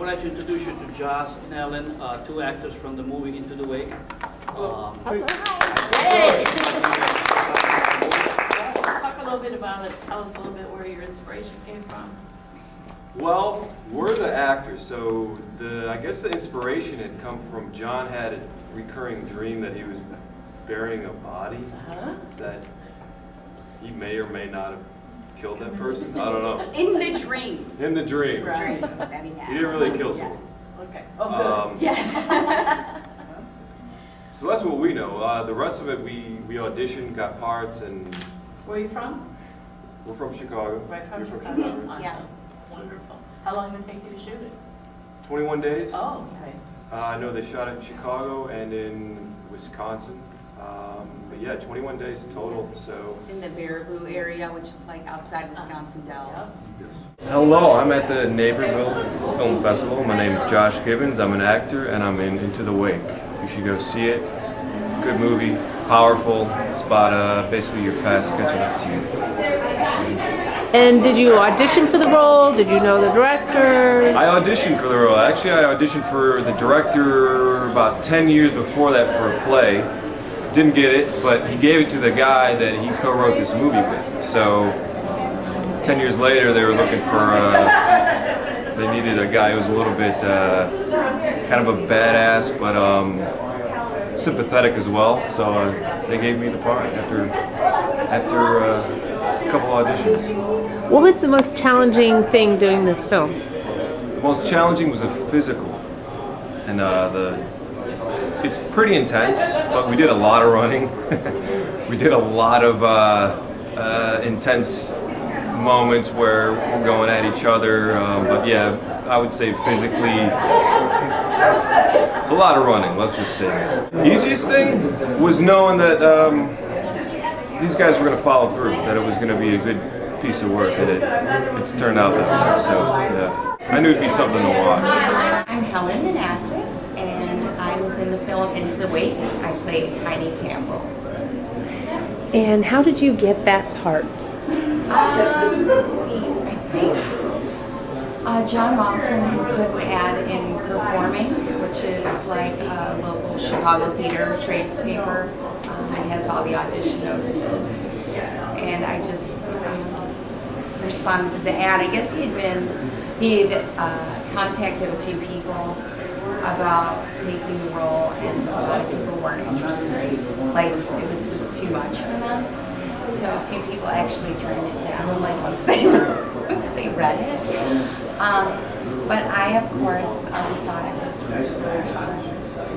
would like to introduce you to Josh and Ellen, two actors from the movie Into the Wake. Talk a little bit about it. Tell us a little bit where your inspiration came from. Well, we're the actors, so I guess the inspiration had come from John had a recurring dream that he was burying a body that he may or may not have killed that person. I don't know. In the dream. In the dream. Right. He didn't really kill someone. Okay. Oh, good. Yes. So that's what we know. The rest of it, we auditioned, got parts, and Where are you from? we're from Chicago. Right from You're Chicago. Awesome. Yeah. Wonderful. How long did it take you to shoot it? 21 days. Oh, okay. I know they shot it in Chicago and in Wisconsin. But yeah, 21 days total, so. In the Baraboo area, which is like outside Wisconsin Dells. Hello, I'm at the Naperville Film Festival. My name is Josh Gibbons. I'm an actor and I'm in Into the Wake. You should go see it. Good movie, powerful. It's about basically your past catching up to you. And did you audition for the role? Did you know the director? I auditioned for the role. Actually, I auditioned for the director about 10 years before that for a play. Didn't get it, but he gave it to the guy that he co-wrote this movie with. So 10 years later, they were looking for, they needed a guy who was a little bit kind of a badass, but sympathetic as well. So they gave me the part after a couple auditions. What was the most challenging thing doing this film? The most challenging was the physical, and it's pretty intense, but we did a lot of running. We did a lot of intense moments where we're going at each other, but yeah, I would say physically, a lot of running, let's just say that. Easiest thing was knowing that these guys were going to follow through, that it was going to be a good piece of work, and it's turned out that way, so yeah. I knew it'd be something to watch. I'm Helen Manassas, and I was in the film Into the Wake. I played Tiny Campbell. And how did you get that part? I think John Mossman had put an ad in Performing, which is like a local Chicago theater trades paper, and has all the audition notices. And I just responded to the ad. I guess he had contacted a few people about taking the role, and a lot of people weren't interested. Like, it was just too much for them. So a few people actually turned it down, like once they read it. But I, of course, thought it was really fun.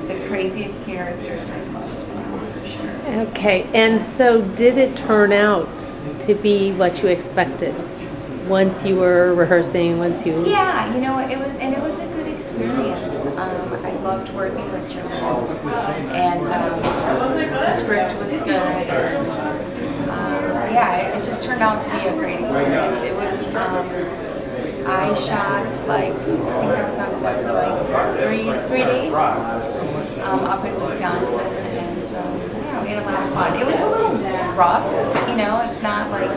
The craziest characters are the most fun, for sure. Okay, and so did it turn out to be what you expected once you were rehearsing, Yeah, you know, it was a good experience. I loved working with John, and the script was good, and yeah, it just turned out to be a great experience. It was, I shot I think I was on set for like three days up in Wisconsin, and yeah, we had a lot of fun. It was a little rough, you know, it's not like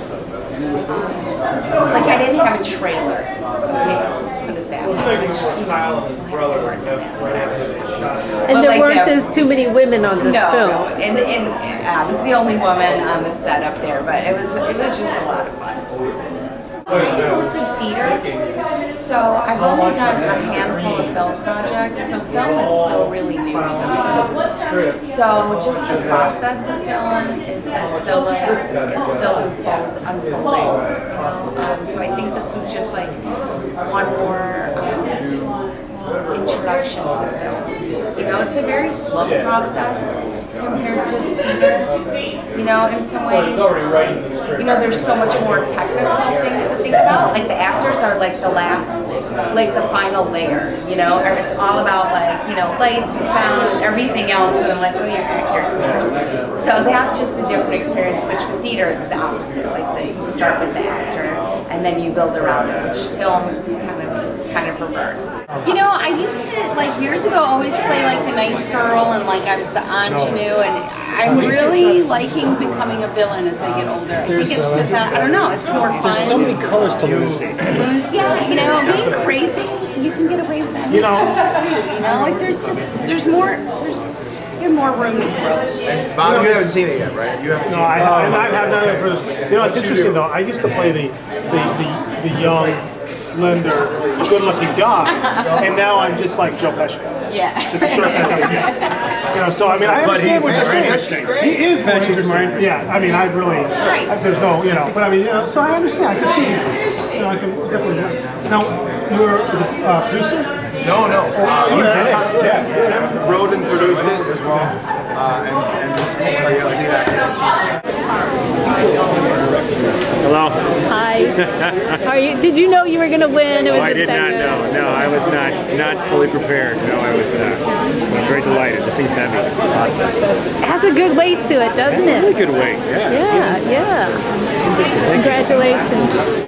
I didn't have a trailer. Okay, let's put it that way. And there weren't too many women on this film. No, and I was the only woman on the set up there, but it was just a lot of fun. I do mostly theater, so I've only done a handful of film projects, so film is still really new for me. So just the process of film is still unfolding, you know. So I think this was just like one more introduction to film. You know, it's a very slow process compared to theater. You know, in some ways, you know, there's so much more technical things to think about. Like the actors are like the last, like the final layer, you know, or it's all about like, you know, lights and sound and everything else, and then like, oh, you're actor. So that's just a different experience, which with theater, it's the opposite. Like you start with the actor and then you build around it, which film is kind of reversed. You know, I used to, like years ago, always play like the nice girl, and like I was the ingenue, and I'm really liking becoming a villain as I get older. I think it's because, I don't know, it's more fun. There's so many colors to lunacy. Yeah, you know, being crazy, you can get away with that. You know, You know, like there's more room to grow. Bob, you haven't seen it yet, right? You haven't seen no, it. I have none of it. You know, it's interesting though. I used to play the young, slender, good-looking guy, and now I'm just like Joe Pesci. Yeah. Just a short you know, so I mean, I understand what you're saying. Pesci's great. He is more interesting. Yeah, I mean, I really, there's no, you know, but I mean, you know, so I understand. I can see, you know, I can definitely. Now, you're the producer. No. Tim wrote and produced it as well, and just play lead actors. Hello. Hi. Are you? Did you know you were going to win? It was I just did that not good. know. No, I was not fully prepared. No, I was not. I'm very delighted. This thing's heavy. It's awesome. It has a good weight to it, doesn't Really it? good weight. Yeah. Yeah, yeah. Congratulations.